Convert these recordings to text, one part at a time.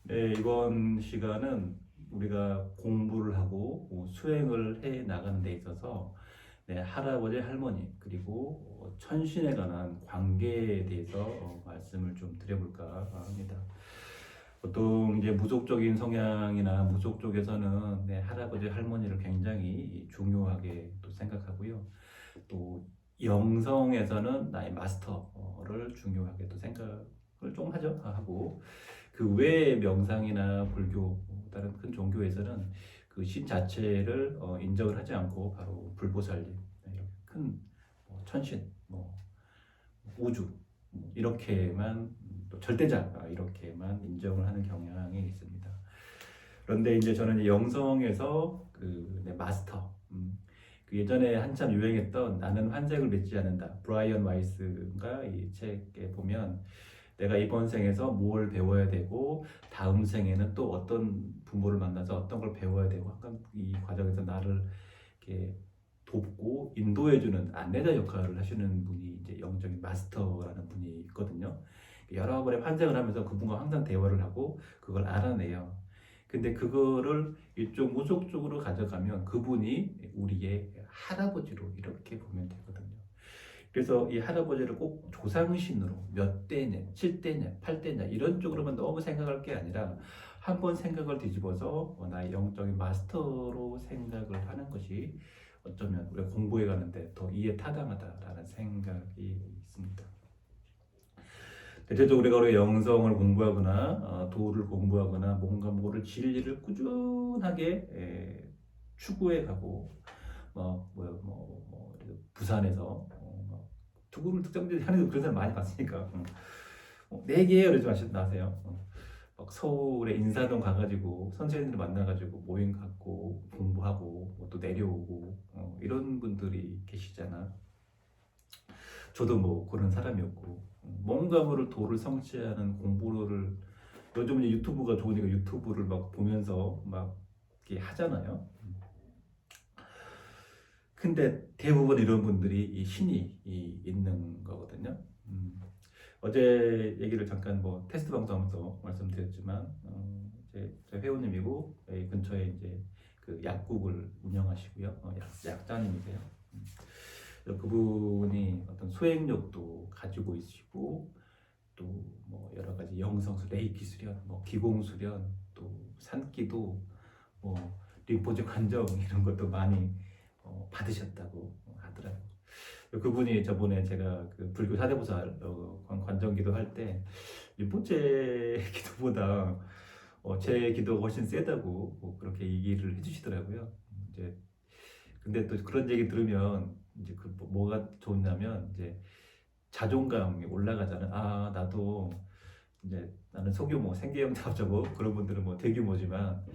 네, 이번 시간은 우리가 공부를 하고 수행을 해 나가는 데 있어서 네, 할아버지, 할머니, 그리고 천신에 관한 관계에 대해서 말씀을 좀 드려볼까 합니다. 보통 이제 무속적인 성향이나 무속 쪽에서는 네, 할아버지, 할머니를 굉장히 중요하게 또 생각하고요. 또 영성에서는 나의 마스터를 중요하게 또 생각을 좀 하고 그 외의 명상이나 불교 다른 큰 종교에서는 그 신 자체를 인정을 하지 않고 바로 불보살님 이렇게 큰 천신 우주 이렇게만 또 절대자 이렇게만 인정을 하는 경향이 있습니다. 그런데 이제 저는 이제 영성에서 그 마스터 그 예전에 한참 유행했던 나는 환생을 믿지 않는다 브라이언 와이스가 이 책에 보면 내가 이번 생에서 뭘 배워야 되고 다음 생에는 또 어떤 부모를 만나서 어떤 걸 배워야 되고 약간 이 과정에서 나를 이렇게 돕고 인도해주는 안내자 역할을 하시는 분이 이제 영적인 마스터라는 분이 있거든요. 여러 번의 환생을 하면서 그분과 항상 대화를 하고 그걸 알아내요. 근데 그거를 이쪽 무속 쪽으로 가져가면 그분이 우리의 할아버지로 이렇게 보면 되거든요. 그래서 이 할아버지를 꼭 조상신으로 몇 대냐, 7대냐, 8대냐 이런 쪽으로만 너무 생각할 게 아니라 한번 생각을 뒤집어서 나의 영적인 마스터로 생각을 하는 것이 어쩌면 우리가 공부해 가는데 더 이해 타당하다라는 생각이 있습니다. 대체적으로 우리가 영성을 공부하거나 도를 공부하거나 뭔가 뭐를 진리를 꾸준하게 추구해 가고 부산에서 두구를 특정지 하는 그런 사람 많이 봤으니까 4개예요 그러지 마세요. 막 서울에 인사동 가가지고 선생님들 만나가지고 모임 갖고 공부하고 또 내려오고 이런 분들이 계시잖아. 저도 뭐 그런 사람이었고 뭔가 모를 도를 성취하는 공부를 요즘 이제 유튜브가 좋으니까 유튜브를 막 보면서 막 이렇게 하잖아요. 근데 대부분 이런 분들이 이 신이 있는 거거든요. 어제 얘기를 잠깐 뭐 테스트 방송하면서 말씀드렸지만 이제 저 회원님이고 여기 근처에 이제 그 약국을 운영하시고요. 약자님이세요. 그래서 그분이 어떤 수행력도 가지고 있으시고 또 뭐 여러 가지 영성수, 레이키 수련, 뭐 기공 수련, 또 산기도, 뭐 림포체 관정 이런 것도 많이 받으셨다고 하더라고요. 그분이 저번에 제가 그 불교 사대보살 관정기도 할 때 림포체 기도보다 제 기도가 훨씬 세다고 뭐 그렇게 얘기를 해주시더라고요. 이제 근데 또 그런 얘기 들으면 이제 그 뭐가 좋냐면 이제 자존감이 올라가잖아요. 아 나도 이제 나는 소규모 생계형자 어쩌고 그런 분들은 뭐 대규모지만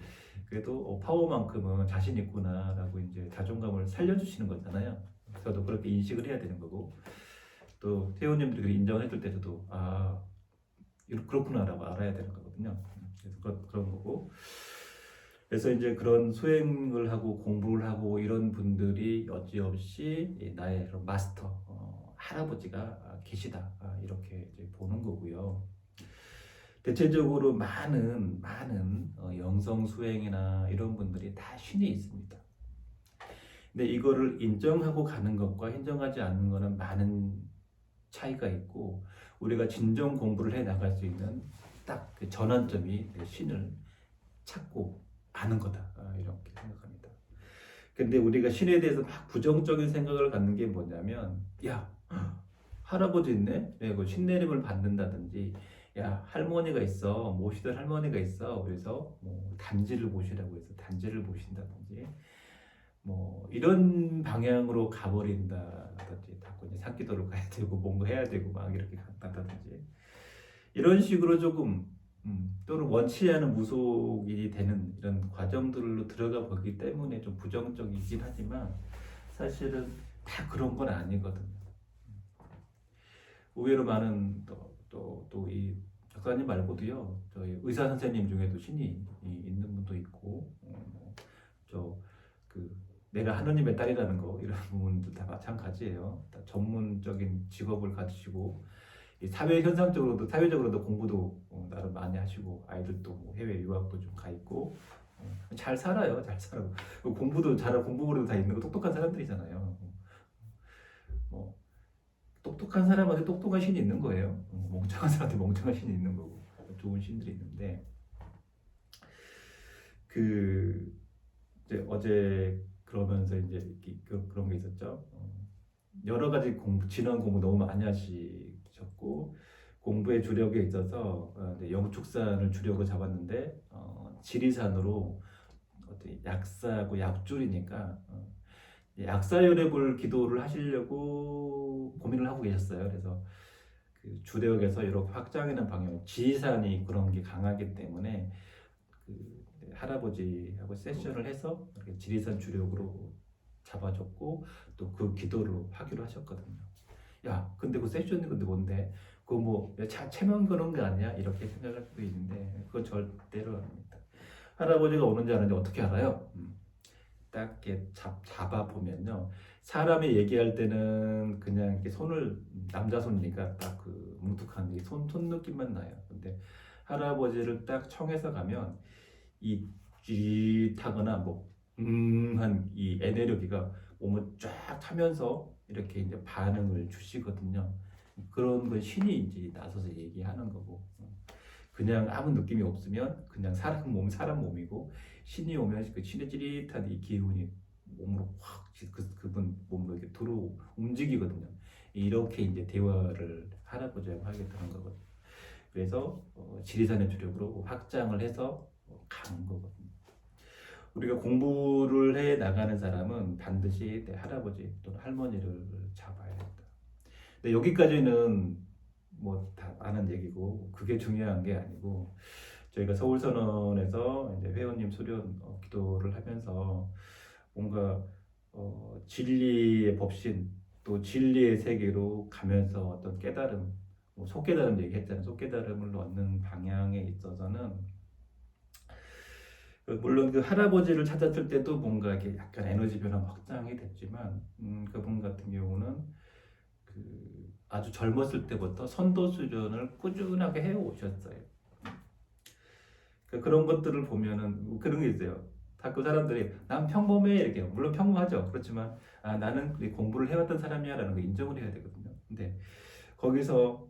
그래도 파워만큼은 자신 있구나라고 이제 자존감을 살려주시는 거잖아요. 저도 그렇게 인식을 해야 되는 거고 또 회원님들이 인정해 줄 때 저도 아 그렇구나라고 알아야 되는 거거든요. 그래서 그런 거고 그래서 이제 그런 수행을 하고 공부를 하고 이런 분들이 여지없이 나의 마스터 할아버지가 계시다 이렇게 이제 보는 거고요. 대체적으로 많은 영성 수행이나 이런 분들이 다 신이 있습니다. 근데 이거를 인정하고 가는 것과 인정하지 않는 것은 많은 차이가 있고 우리가 진정 공부를 해 나갈 수 있는 딱 그 전환점이 신을 찾고 아는 거다 이렇게 생각합니다. 근데 우리가 신에 대해서 막 부정적인 생각을 갖는 게 뭐냐면 야 할아버지 있네? 그 신내림을 받는다든지 야 할머니가 있어 모시던 할머니가 있어 그래서 뭐 단지를 모시라고 해서 단지를 모신다든지 뭐 이런 방향으로 가버린다든지 자꾸 이제 산기도를 가야 되고 뭔가 해야 되고 막 이렇게 간다든지 이런 식으로 조금 또는 원치 않은 무속이 되는 이런 과정들로 들어가 보기 때문에 좀 부정적이긴 하지만 사실은 다 그런 건 아니거든요. 의외로 많은 또 이 작가님 말고도요 저희 의사 선생님 중에도 신이 있는 분도 있고 저그 내가 하느님의 딸이라는 거 이런 부분도 다 마찬가지예요. 다 전문적인 직업을 가지시고 이 사회 현상적으로도 사회적으로도 공부도 나름 많이 하시고 아이들도 뭐 해외 유학도 좀 가 있고 잘 살아요, 잘 살아요. 공부도 잘하고 공부고래도 다 있는 거 똑똑한 사람들이잖아요. 뭐 똑똑한 사람한테 똑똑한 신이 있는 거예요. 멍청한 사람한테 멍청한 신이 있는 거고 좋은 신들이 있는데 그 이제 어제 그러면서 이제 그런 게 있었죠. 여러 가지 공부, 진원 공부 너무 많이 하시셨고 공부의 주력에 있어서 영축산을 주력으로 잡았는데 지리산으로 어떤 약사고 약줄이니까 약사열애볼 기도를 하시려고 고민을 하고 계셨어요. 그래서 그 주력에서 이렇게 확장하는 방향, 지리산이 그런 게 강하기 때문에 그 할아버지하고 세션을 해서 이렇게 지리산 주력으로 잡아줬고 또 그 기도를 하기로 하셨거든요. 야, 근데 그 세션이 근데 뭔데? 그거 뭐 체면 거는 거 아니야? 이렇게 생각할 수도 있는데 그건 절대로 아닙니다. 할아버지가 오는지 아는지 어떻게 알아요? 딱 이렇게 잡아 보면요. 사람이 얘기할 때는 그냥 이렇게 손을 남자 손이니까 딱 그 뭉툭한 손 느낌만 나요. 근데 할아버지를 딱 청해서 가면 이 쥐타거나 뭐 한 이 에네르기가 몸을 쫙 타면서 이렇게 이제 반응을 주시거든요. 그런 건 신이 이제 나서서 얘기하는 거고 그냥 아무 느낌이 없으면 그냥 사람 몸이고 신이 오면 그 신의 찌릿한 이 기운이 몸으로 확 그분 몸으로 이렇게 들어 움직이거든요. 이렇게 이제 대화를 할아버지하고 하게 되는 거거든요. 그래서 지리산의 주력으로 확장을 해서 가는 거거든요. 우리가 공부를 해 나가는 사람은 반드시 내 할아버지 또는 할머니를 잡아야 된다. 근데 여기까지는 뭐 다 아는 얘기고 그게 중요한 게 아니고 저희가 서울선언에서 이제 회원님 수련 기도를 하면서 뭔가 진리의 법신 또 진리의 세계로 가면서 어떤 깨달음, 뭐 속깨달음 얘기했잖아요. 속깨달음을 얻는 방향에 있어서는 물론 그 할아버지를 찾았을 때도 뭔가 이렇게 약간 에너지 변화 확장이 됐지만 그분 같은 경우는 그 아주 젊었을 때부터 선도 수련을 꾸준하게 해 오셨어요. 그런 것들을 보면은 그런 게 있어요. 자꾸 사람들이 난 평범해 이렇게 물론 평범하죠. 그렇지만 나는 공부를 해왔던 사람이야라는 거 인정을 해야 되거든요. 근데 거기서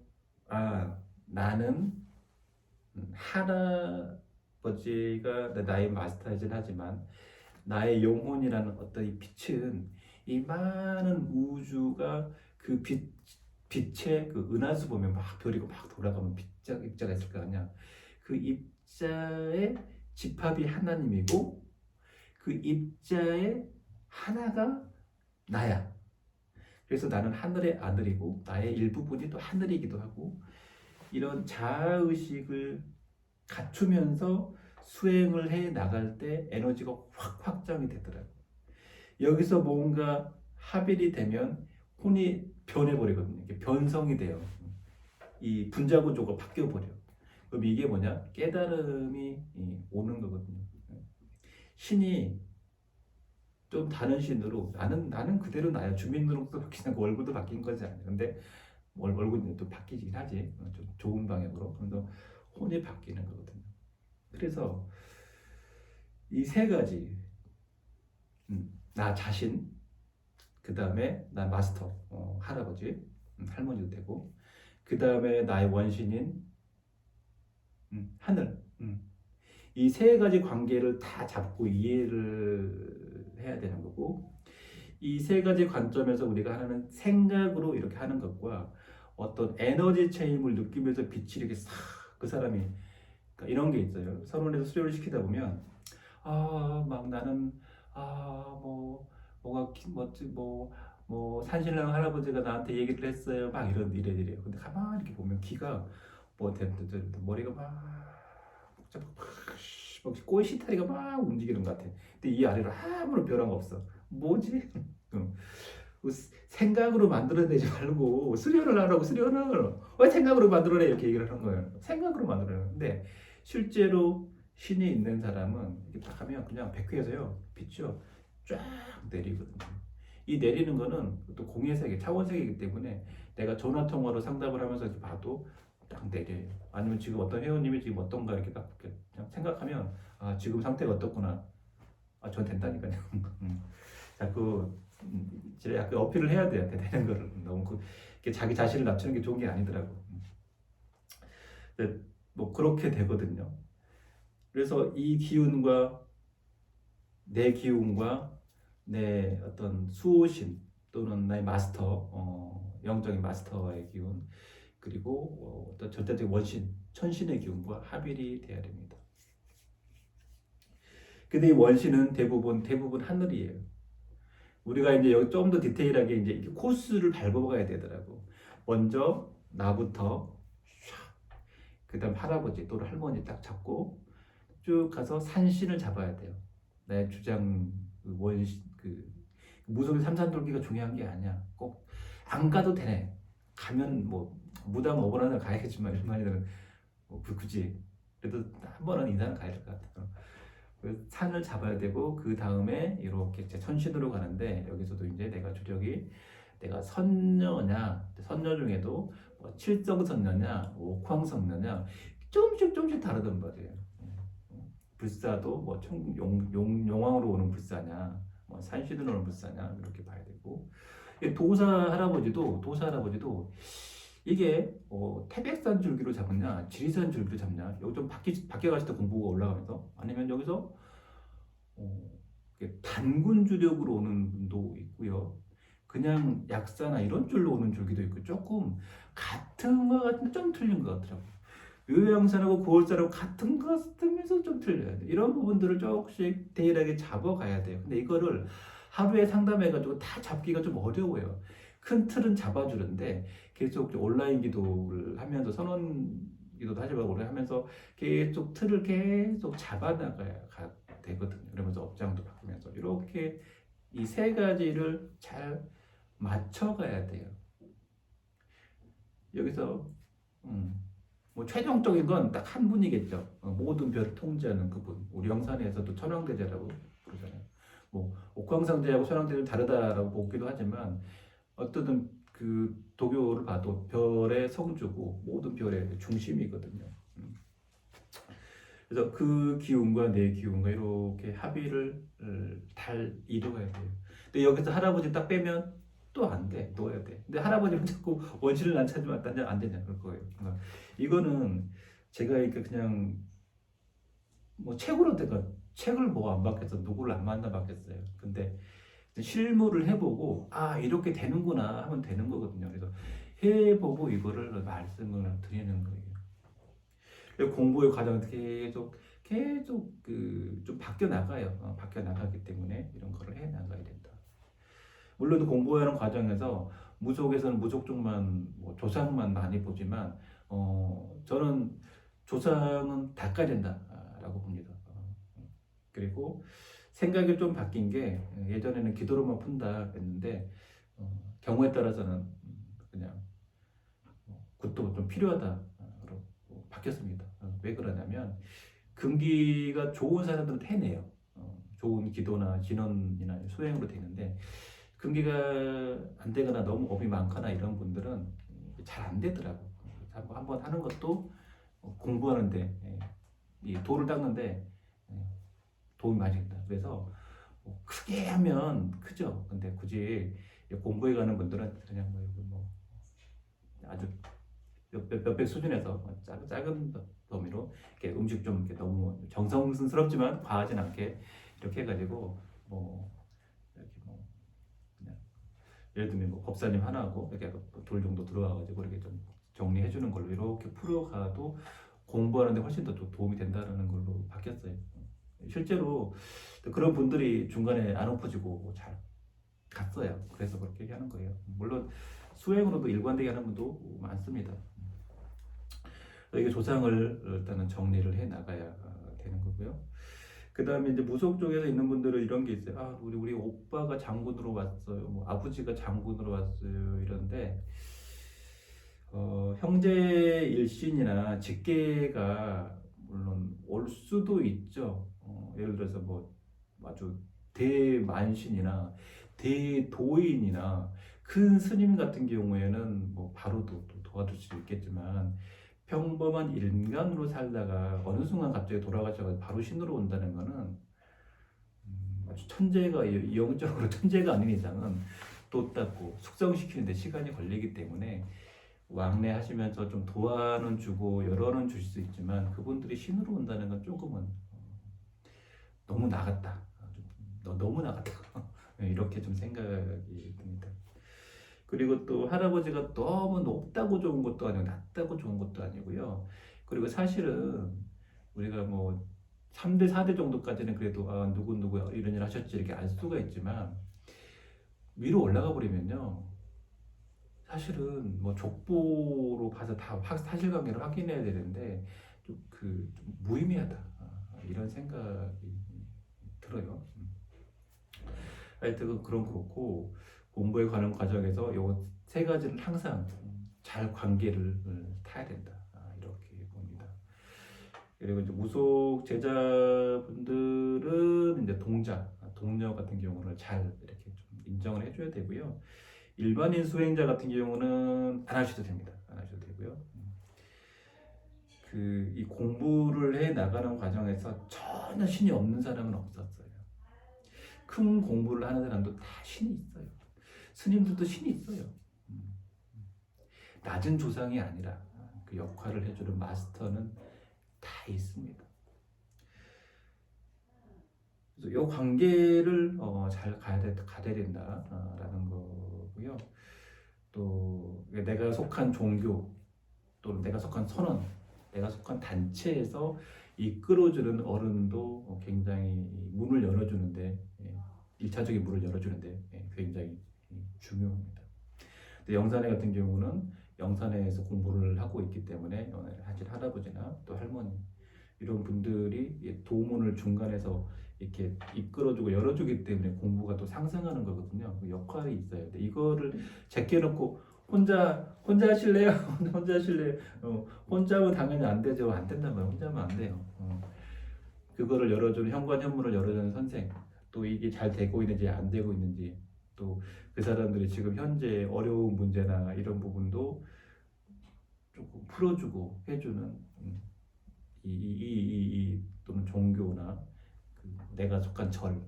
나는 할아버지가 나의 마스터이긴 하지만 나의 영혼이라는 어떤 이 빛은 이 많은 우주가 그 빛의 그 은하수 보면 막 별이고 막 돌아가면 입자가 있을 거 아니야. 그 입자의 집합이 하나님이고 그 입자의 하나가 나야. 그래서 나는 하늘의 아들이고 나의 일부분이 또 하늘이기도 하고 이런 자아의식을 갖추면서 수행을 해 나갈 때 에너지가 확 확장이 되더라고요. 여기서 뭔가 합일이 되면 혼이 변해버리거든요. 이게 변성이 돼요. 이 분자구조가 바뀌어버려. 그럼 이게 뭐냐? 깨달음이 오는 거거든요. 신이 좀 다른 신으로 나는 그대로 나야. 주민등록도 바뀌고 얼굴도 바뀐 거지 않아요. 근데 얼굴이 또 바뀌긴 하지. 좀 좋은 방향으로. 그래서 혼이 바뀌는 거거든요. 그래서 이 세 가지 나 자신 그 다음에 나 마스터 할아버지 할머니도 되고 그 다음에 나의 원신인 하늘 이 세 가지 관계를 다 잡고 이해를 해야 되는 거고 이 세 가지 관점에서 우리가 하는 생각으로 이렇게 하는 것과 어떤 에너지 체임을 느끼면서 빛이 이렇게 싹 그 사람이 그러니까 이런 게 있어요. 서론에서 수료를 시키다 보면 막 나는 뭐 산신령 할아버지가 나한테 얘기를 했어요. 막 이래요. 근데 가만히 이렇게 보면 귀가 머리가 막 복잡 막 꼬시타리가 막 움직이는 것 같아. 근데 이 아래로 아무런 변화가 없어. 뭐지? 생각으로 만들어내지 말고 수련을 하라고 수련을 왜 생각으로 만들어내 이렇게 얘기를 하는 거예요. 생각으로 만들어내는 근데 실제로 신이 있는 사람은 이렇게 딱 하면 그냥 백회에서요 빛이요 쫙 내리거든요. 이 내리는 거는 또 공의 세계, 차원 세계이기 때문에 내가 전화 통화로 상담을 하면서 이렇게 봐도 딱 내려요. 아니면 지금 어떤 회원님이 지금 어떤가 이렇게 딱 그냥 생각하면 아 지금 상태가 어떻구나. 아 전 된다니까요. 자꾸 제가 약간 어필을 해야 돼요. 되는 거를 너무 이렇게 자기 자신을 낮추는 게 좋은 게 아니더라고. 근데 뭐 그렇게 되거든요. 그래서 이 기운과 내 기운과 내 어떤 수호신 또는 나의 마스터, 영적인 마스터의 기운 그리고 어떤 절대적인 원신, 천신의 기운과 합일이 돼야 됩니다. 근데 이 원신은 대부분 하늘이에요. 우리가 이제 여기 좀 더 디테일하게 이제 이렇게 코스를 밟아가야 되더라고. 먼저 나부터 그다음 할아버지 또는 할머니 딱 잡고 쭉 가서 산신을 잡아야 돼요. 나의 주장 그 원신 그 무속의 삼산돌기가 중요한 게 아니야. 꼭 안 가도 되네. 가면 뭐 무당 5번 안에 가야겠지만 일반인들은 뭐 굳이 그래도 한 번은 인사는 가야 될 것 같아요. 그 산을 잡아야 되고 그 다음에 이렇게 이제 천신으로 가는데 여기서도 이제 내가 주력이 내가 선녀냐 선녀 중에도 뭐 칠성선녀냐 옥황선녀냐 조금씩 다르단 말이에요. 불사도 뭐 용왕으로 오는 불사냐 뭐 산신으로 오는 불사냐 이렇게 봐야 되고 도사 할아버지도 이게 태백산 줄기로 잡느냐 지리산 줄기로 잡냐 여기 좀 바뀌어가실 때 공부가 올라가면서 아니면 여기서 단군 주력으로 오는 분도 있고요 그냥 약사나 이런 줄로 오는 줄기도 있고 조금 같은 것 같은데 좀 틀린 것 같더라고요. 요양산하고 고월산하고 같은 것 같으면서 좀 틀려요. 이런 부분들을 조금씩 디테일하게 잡아가야 돼요. 근데 이거를 하루에 상담해가지고 다 잡기가 좀 어려워요. 큰 틀은 잡아주는데 계속 온라인 기도를 하면서 선언 기도도 하지 말고 하면서 계속 틀을 계속 잡아나가야 되거든요. 그러면서 업장도 바꾸면서 이렇게 이 세 가지를 잘 맞춰가야 돼요. 여기서 뭐 최종적인 건 딱 한 분이겠죠. 모든 별을 통제하는 그분. 우리 영산에서도 천왕대제라고 부르잖아요. 뭐 옥황상제하고 천왕대제는 다르다라고 보기도 하지만 어떤 그 도교를 봐도 별의 성주고 모든 별의 중심이거든요. 그래서 그 기운과 내 기운과 이렇게 합의를 잘 이루어야 돼요. 근데 여기서 할아버지 딱 빼면 또 안 돼. 넣어야 돼. 근데 할아버지는 자꾸 원신을 안 찾으면 안 되냐 그럴 거예요. 그러니까 이거는 제가 이렇게 그냥 뭐 책으로 내가 책을 뭐 안 받겠어. 누구를 안 만나 받겠어요. 근데 실무를 해보고 아 이렇게 되는구나 하면 되는 거거든요. 그래서 해보고 이거를 말씀을 드리는 거예요. 공부의 과정은 계속 그 좀 바뀌어 나가요. 바뀌어 나가기 때문에 이런 거를 해 나가야 된다. 물론 공부하는 과정에서 무속에서는 무속 쪽만 뭐 조상만 많이 보지만 저는 조상은 닦아야 된다라고 봅니다. 그리고 생각이 좀 바뀐 게 예전에는 기도로만 푼다 했는데 경우에 따라서는 그냥 굿도 좀 필요하다로 바뀌었습니다. 왜 그러냐면 금기가 좋은 사람들은 해내요. 좋은 기도나 진언이나 수행으로 되는데 금기가 안 되거나 너무 업이 많거나 이런 분들은 잘 안 되더라고. 한번 하는 것도 공부하는데 이 돌을 닦는데 도움이 많이 된다. 그래서 크게 하면 크죠. 근데 굳이 공부해 가는 분들은 그냥 뭐 아주 몇백 수준에서 작은 범위로 이렇게 음식 좀 이렇게 너무 정성스럽지만 과하진 않게 이렇게 해가지고 뭐 이렇게 뭐 그냥 예를 들면 뭐 법사님 하나하고 이렇게 돌 정도 들어가가지고 이렇게 좀 정리해 주는 걸로 이렇게 풀어가도 공부하는데 훨씬 더 도움이 된다는 걸로 바뀌었어요. 실제로 그런 분들이 중간에 안 엎어지고 잘 갔어요. 그래서 그렇게 얘기하는 거예요. 물론 수행으로도 일관되게 하는 분도 많습니다. 이게 조상을 일단은 정리를 해 나가야 되는 거고요. 그 다음에 이제 무속 쪽에서 있는 분들은 이런 게 있어요. 아, 우리 오빠가 장군으로 왔어요. 뭐 아버지가 장군으로 왔어요. 이런데 형제 일신이나 직계가 물론 올 수도 있죠. 예를 들어서 뭐 아주 대만신이나 대도인이나 큰 스님 같은 경우에는 뭐 바로도 또 도와줄 수 있겠지만 평범한 인간으로 살다가 어느 순간 갑자기 돌아가셔서 바로 신으로 온다는 거는 아주 천재가 영적으로 천재가 아닌 이상은 또 닦고 숙성시키는데 시간이 걸리기 때문에 왕래하시면서 좀 도와는 주고 열어는 주실 수 있지만 그분들이 신으로 온다는 건 조금은 너무 나갔다. 너무 나갔다. 이렇게 좀 생각이 듭니다. 그리고 또 할아버지가 너무 높다고 좋은 것도 아니고 낮다고 좋은 것도 아니고요. 그리고 사실은 우리가 뭐 3대 4대 정도까지는 그래도 누구 이런 일 하셨지 이렇게 알 수가 있지만 위로 올라가 버리면요. 사실은 뭐 족보로 봐서 다 사실관계를 확인해야 되는데 좀 무의미하다 이런 생각이 들어요. 하여튼 그런 그렇고 공부에 관한 과정에서 요 세 가지를 항상 잘 관계를 타야 된다 이렇게 봅니다. 그리고 이제 무속 제자분들은 이제 동료 같은 경우는 잘 이렇게 좀 인정을 해줘야 되고요. 일반인 수행자 같은 경우는 안 하셔도 됩니다. 안 하셔도 되고요. 이 공부를 해 나가는 과정에서 전혀 신이 없는 사람은 없었어요. 큰 공부를 하는 사람도 다 신이 있어요. 스님들도 신이 있어요. 낮은 조상이 아니라 그 역할을 해주는 마스터는 다 있습니다. 그래서 이 관계를 잘 가야 된다라는 거고요. 또 내가 속한 종교, 또 내가 속한 선언, 내가 속한 단체에서 이끌어주는 어른도 굉장히 문을 열어주는데 1차적인 문을 열어주는데 굉장히 중요합니다. 근데 영산회 같은 경우는 영산회에서 공부를 하고 있기 때문에 사실 할아버지나 또 할머니 이런 분들이 도문을 중간에서 이렇게 이끌어주고 열어주기 때문에 공부가 또 상승하는 거거든요. 그 역할이 있어요. 근데 이거를 제껴놓고 혼자 하실래요? 혼자 하실래요? 혼자면 당연히 안 되죠. 안 된단 말이에요. 혼자면 안 돼요. 그거를 열어주는 현관현문을 열어주는 선생, 또 이게 잘 되고 있는지 안 되고 있는지, 또 그 사람들이 지금 현재 어려운 문제나 이런 부분도 조금 풀어주고 해주는 또는 종교나 내가 속한 절,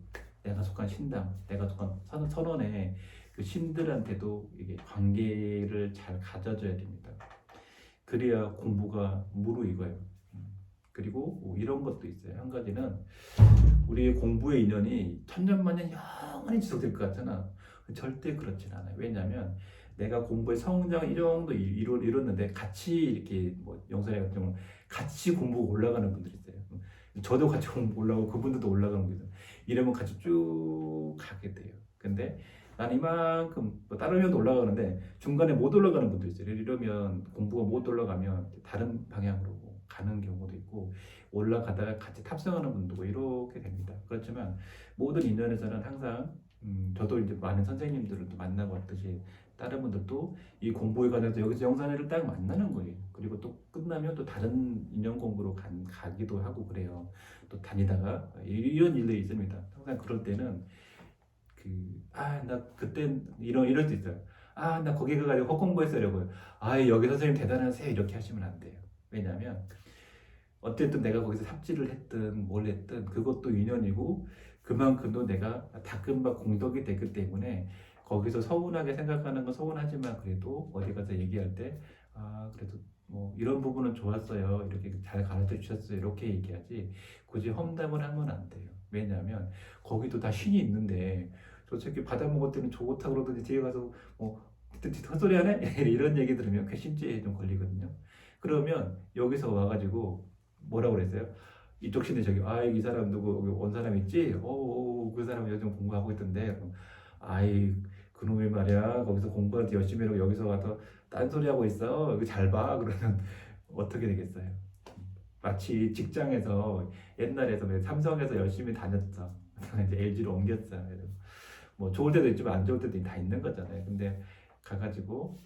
내가 속한 신당, 내가 속한 선원의 그 신들한테도 이게 관계를 잘 가져줘야 됩니다. 그래야 공부가 무르익어요. 그리고 뭐 이런 것도 있어요. 한 가지는 우리의 공부의 인연이 천년만년 영원히 지속될 것 같잖아. 절대 그렇진 않아요. 왜냐하면 내가 공부의 성장을 이 정도 이뤘는데 같이 이렇게 뭐 영상에 같은 경우는 같이 공부 올라가는 분들이 있어요. 저도 같이 공부 올라가고 그분들도 올라가는 거죠. 이러면 같이 쭉 가게 돼요. 근데 난 이만큼 뭐 다른 회도 올라가는데 중간에 못 올라가는 분도 있어요. 이러면 공부가 못 올라가면 다른 방향으로 가는 경우도 있고 올라가다가 같이 탑승하는 분도 이렇게 됩니다. 그렇지만 모든 인연에서는 항상 저도 이제 많은 선생님들을 또 만나고 왔듯이 다른 분들도 이 공부에 관해서 여기서 영산회를 딱 만나는 거예요. 그리고 또 끝나면 또 다른 인연 공부로 가기도 하고 그래요. 또 다니다가 이런 일들이 있습니다. 항상 그럴 때는 나 그때 이럴 때 있어요. 나 거기 가가지고 헛공부했으려고요. 여기 선생님 대단하세요. 이렇게 하시면 안 돼요. 왜냐하면 어쨌든 내가 거기서 삽질을 했든 뭘 했든 그것도 인연이고 그만큼도 내가 닦은 공덕이 됐기 때문에 거기서 서운하게 생각하는 건 서운하지만 그래도 어디 가서 얘기할 때 그래도 뭐 이런 부분은 좋았어요. 이렇게 잘 가르쳐 주셨어요. 이렇게 얘기하지 굳이 험담을 하면 안 돼요. 왜냐하면 거기도 다 신이 있는데 저 새끼 받아먹을 때는 좋다고 그러더니 뒤에 가서 뭐 헛소리 하네? 이런 얘기 들으면 괘씸죄에 좀 걸리거든요. 그러면 여기서 와가지고 뭐라고 그랬어요? 이쪽 신이 저기 이 사람 누구 온 사람 있지? 그 사람 요즘 공부하고 있던데 그놈이 말이야 거기서 공부할 때 열심히 하고 여기서 와서 딴소리 하고 있어. 여기 잘 봐. 그러면 어떻게 되겠어요? 마치 직장에서 옛날에서 삼성에서 열심히 다녔어. 이제 LG로 옮겼어. 뭐 좋을 때도 있지만 안 좋을 때도 다 있는 거잖아요. 근데 가가지고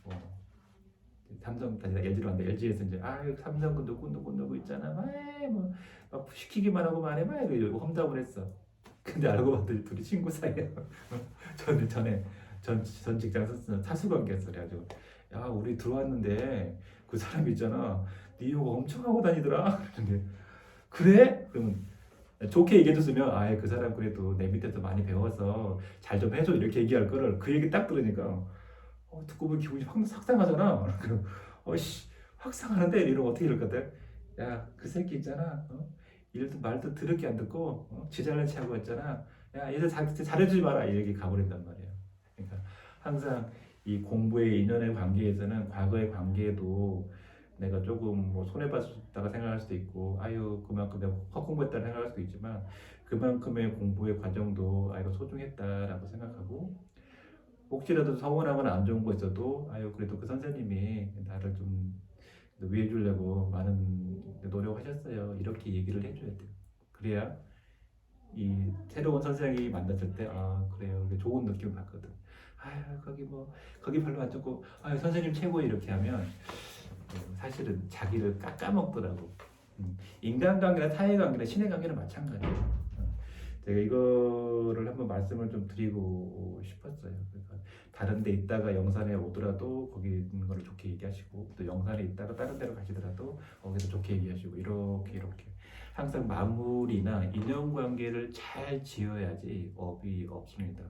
삼성 다니다 LG로 왔는데 LG에서 이제 삼성 그 누구 있잖아. 막 시키기만 하고 말해 막 이러고 험담을 했어. 근데 알고 봤더니 둘이 친구 사이야. 전 직장 사수 관계였어. 그래가지고 야 우리 들어왔는데 그 사람 있잖아. 네 욕 엄청 하고 다니더라. 그런데 그래? 그러면 좋게 얘기해줬으면 아예 그 사람 그래도 내 밑에서 많이 배워서 잘 좀 해줘 이렇게 얘기할 거를 그 얘기 딱 들으니까 듣고 보면 기분이 확 상하잖아. 그럼 어씨 확 상하는데 이러면 어떻게 이럴 것 같아? 야 그 새끼 있잖아. 일도 말도 더럽게 안 듣고 지 잘난 체 하고 있잖아. 야 이제 잘해주지 마라 이 얘기 가버린단 말이야. 그러니까 항상 이 공부의 인연의 관계에서는 과거의 관계도 내가 조금 뭐 손해봤다가 생각할 수도 있고 아유 그만큼 내가 헛공부했다 생각할 수도 있지만 그만큼의 공부의 과정도 아이고 소중했다라고 생각하고 혹시라도 서운하거나 안 좋은 거 있어도 아유 그래도 그 선생님이 나를 좀 위해 주려고 많은 노력하셨어요 이렇게 얘기를 해줘야 돼요. 그래야 이 새로운 선생님이 만났을 때 아 그래요 이게 좋은 느낌을 받거든. 아유 거기 뭐 거기 별로 안 좋고 아유 선생님 최고 이렇게 하면 사실은 자기를 깎아먹더라고. 인간관계나 사회관계나 신의관계는 마찬가지예요. 제가 이거를 한번 말씀을 좀 드리고 싶었어요. 그러니까 다른 데 있다가 영산에 오더라도 거기 있는 거를 좋게 얘기하시고 또 영산에 있다가 다른 데로 가시더라도 거기서 좋게 얘기하시고 이렇게 항상 마무리나 인연관계를 잘 지어야지 업이 없습니다.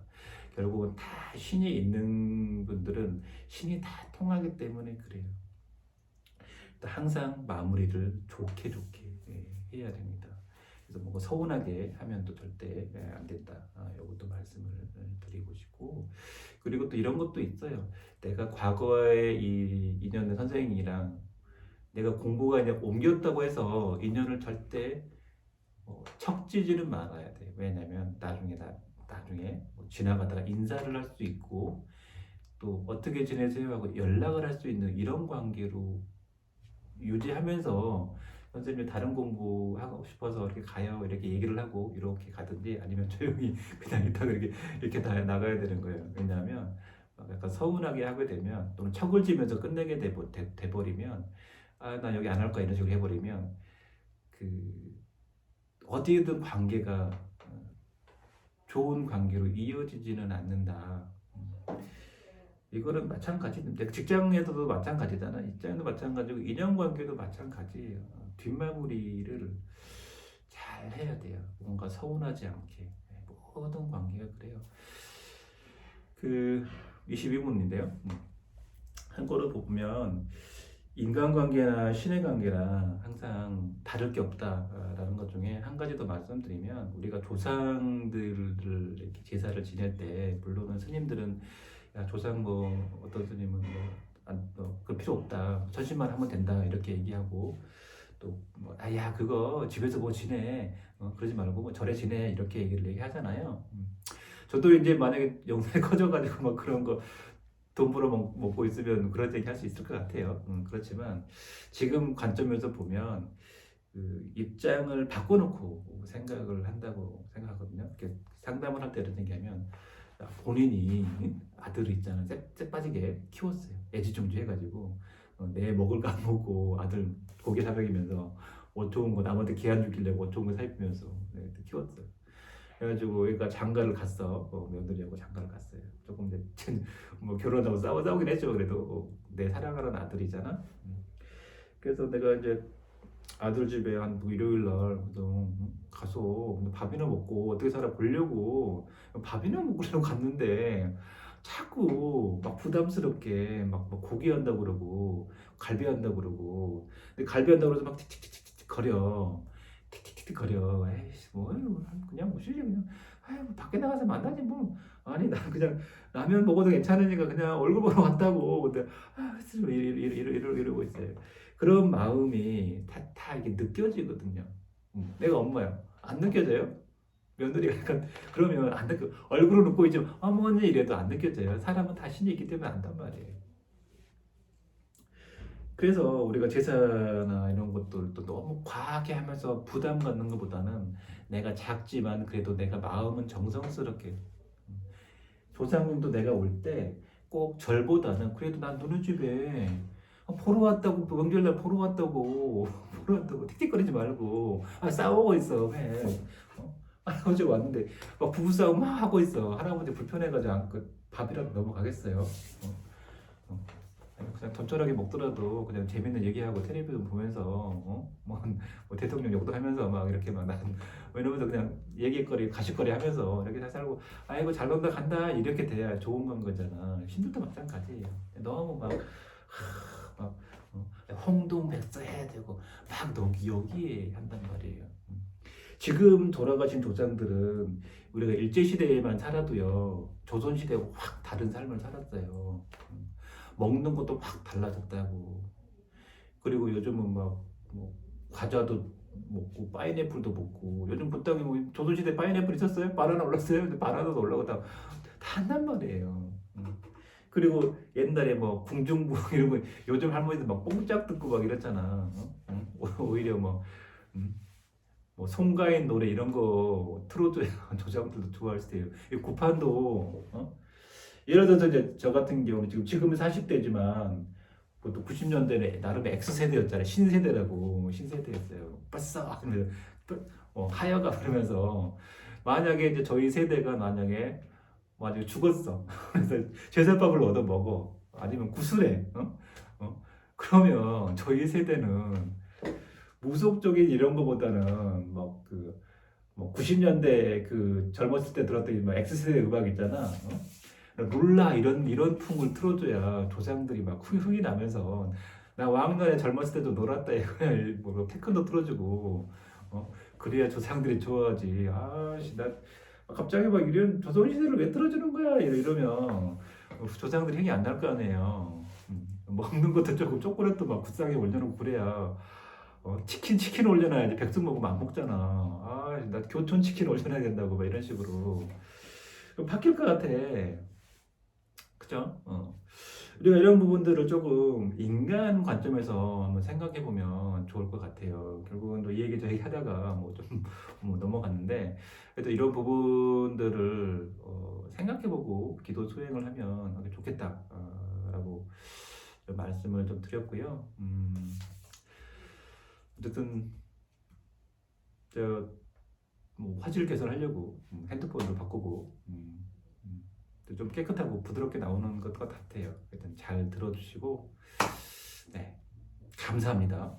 결국은 다 신이 있는 분들은 신이 다 통하기 때문에 그래요. 항상 마무리를 좋게 해야 됩니다. 그래서 뭔가 서운하게 하면 또 절대 안 된다. 이것도 말씀을 드리고 싶고 그리고 또 이런 것도 있어요. 내가 과거에 이 인연의 선생님이랑 내가 공부가 이제 옮겼다고 해서 인연을 절대 척지지는 말아야 돼. 왜냐면 나중에 뭐 지나가다가 인사를 할 수 있고 또 어떻게 지내세요 하고 연락을 할 수 있는 이런 관계로 유지하면서 선생님이 다른 공부하고 싶어서 이렇게 가요 이렇게 얘기를 하고 이렇게 가든지 아니면 조용히 그냥 있다가 이렇게 다 나가야 되는 거예요. 왜냐하면 약간 서운하게 하게 되면 또는 척을 지면서 끝내게 돼버리면 아 나 여기 안 할 거야 이런 식으로 해버리면 그 어디에든 관계가 좋은 관계로 이어지지는 않는다. 이거는 마찬가지인데 직장에서도 마찬가지잖아. 직장도 마찬가지고 인연관계도 마찬가지예요. 뒷마무리를 잘 해야 돼요. 뭔가 서운하지 않게 모든 관계가 그래요. 그 22분인데요. 한거를 보면 인간관계나 신의 관계나 항상 다를 게 없다라는 것 중에 한 가지 더 말씀드리면 우리가 조상들을 이렇게 제사를 지낼 때 물론은 스님들은 야 조상 뭐 어떤 스님은 그럴 필요 없다 천신만 하면 된다 이렇게 얘기하고 또 뭐 야 그거 집에서 뭐 지내 그러지 말고 뭐 절에 지내 이렇게 얘기하잖아요. 저도 이제 만약에 영상이 커져가지고 막 그런 거 돈 벌어 먹고 있으면 그런 얘기 할 수 있을 것 같아요. 그렇지만 지금 관점에서 보면 그 입장을 바꿔놓고 생각을 한다고 생각하거든요. 이렇게 상담을 할 때 이런 얘기하면 본인이 아들을 있잖아 쎄 빠지게 키웠어요. 애지중지 해가지고 내 먹을 거 안 먹고 아들 고기 사먹이면서 옷 좋은 거 남한테 기한 주길래 옷 좋은 거 사입히면서 키웠어요. 그래가지고 얘가 장가를 갔어. 며느리하고 장가를 갔어요. 조금 이제 뭐 결혼하고 싸우긴 했죠. 그래도 내 사랑하는 아들이잖아. 그래서 내가 이제 아들 집에 한 일요일 날 가서 밥이나 먹고 어떻게 살아 보려고 밥이나 먹으려고 갔는데 자꾸 막 부담스럽게 막 고기 한다고 그러고 갈비 한다고 그러고 근데 갈비 한다고 그래서 막 틱틱틱틱 거려. 틱틱틱 거려. 에이씨 뭐 그냥 뭐 쉬지 그냥 아유 밖에 나가서 만나지 뭐 아니 난 그냥 라면 먹어도 괜찮으니까 그냥 얼굴 보러 왔다고 근데 아 이러고 있어요. 그런 마음이 다 이게 느껴지거든요. 내가 엄마야 안 느껴져요? 며느리가 약간 그러면 안 느껴 얼굴은 웃고 있지만 어머니 이래도 안 느껴져요. 사람은 다 신이 있기 때문에 안단 말이에요. 그래서 우리가 제사나 이런 것들도 너무 과하게 하면서 부담 갖는 것보다는 내가 작지만 그래도 내가 마음은 정성스럽게 조상님도 내가 올 때 꼭 절보다는 그래도 난 너네 집에 보러 왔다고 명절날 보러 왔다고 틱틱거리지 말고 싸우고 있어 왜 할아버지가 왔는데 막 부부싸움 막 하고 있어. 할아버지 불편해가지고 밥이라도 넘어가겠어요. 어. 그냥 던절하게 먹더라도 그냥 재밌는 얘기하고 텔레비전 보면서 뭐 대통령 욕도 하면서 막 이렇게 막 난 이러면서 그냥 얘기거리 가십거리 하면서 이렇게 잘 살고 아이고 잘 논다 간다 이렇게 돼야 좋은 건 거잖아. 신들도 마찬가지예요. 너무 막 홍동백서해야 되고 막 여기에 한단 말이에요. 지금 돌아가신 조상들은 우리가 일제시대에만 살아도요 조선시대하고 확 다른 삶을 살았어요. 먹는 것도 확 달라졌다고. 그리고 요즘은 뭐 과자도 먹고 파인애플도 먹고 요즘 부땅에 뭐 조선시대 파인애플 있었어요? 바나나 올랐어요? 근데 바나나도 올라고 다 한단 말이에요. 그리고 옛날에 뭐 궁중부엉 이런 거 요즘 할머니들 막 뽕짝 듣고 막 이랬잖아. 오히려 음, 뭐 송가인 노래 이런 거 틀어줘야 조상들도 좋아할 수도 있어요. 이 구판도 예를 들어서 이제 저 같은 경우는 지금은 40대지만 그것도 90년대에 나름 X세대였잖아요. 신세대라고 신세대였어요. 빠싸 그러면서 하여가 그러면서 만약에 이제 저희 세대가 만약에 죽었어. 그래서 제사밥을 얻어 먹어. 아니면 구슬해. 그러면 저희 세대는 무속적인 이런 거보다는 뭐 90년대 그 젊었을 때 들었던 뭐 X세대 음악 있잖아. 룰라 이런 풍을 틀어줘야 조상들이 막 흥이 나면서 나 왕년에 젊었을 때도 놀았다 이거야. 뭐 테크노 틀어주고 그래야 조상들이 좋아하지. 아씨 나 갑자기 막 이런 조선시대를 왜 틀어주는 거야 이러면 조상들이 흥이 안 날 거 아니에요. 먹는 것도 조금 초콜릿도 막 구상에 올려놓고 그래야 치킨 올려놔야지. 백숙 먹으면 안 먹잖아. 나 교촌 치킨 올려놔야 된다고 막 이런 식으로 그럼 바뀔 것 같아. 그죠? 우리가 이런 부분들을 조금 인간 관점에서 한번 생각해 보면 좋을 것 같아요. 결국은 또 이 얘기 저 얘기 하다가 뭐좀 넘어갔는데 그래도 이런 부분들을 생각해 보고 기도 수행을 하면 아주 좋겠다라고 말씀을 좀 드렸고요. 어쨌든 뭐 화질 개선하려고 핸드폰도 바꾸고 좀 깨끗하고 부드럽게 나오는 것 같아요. 하여튼 잘 들어주시고 네 감사합니다.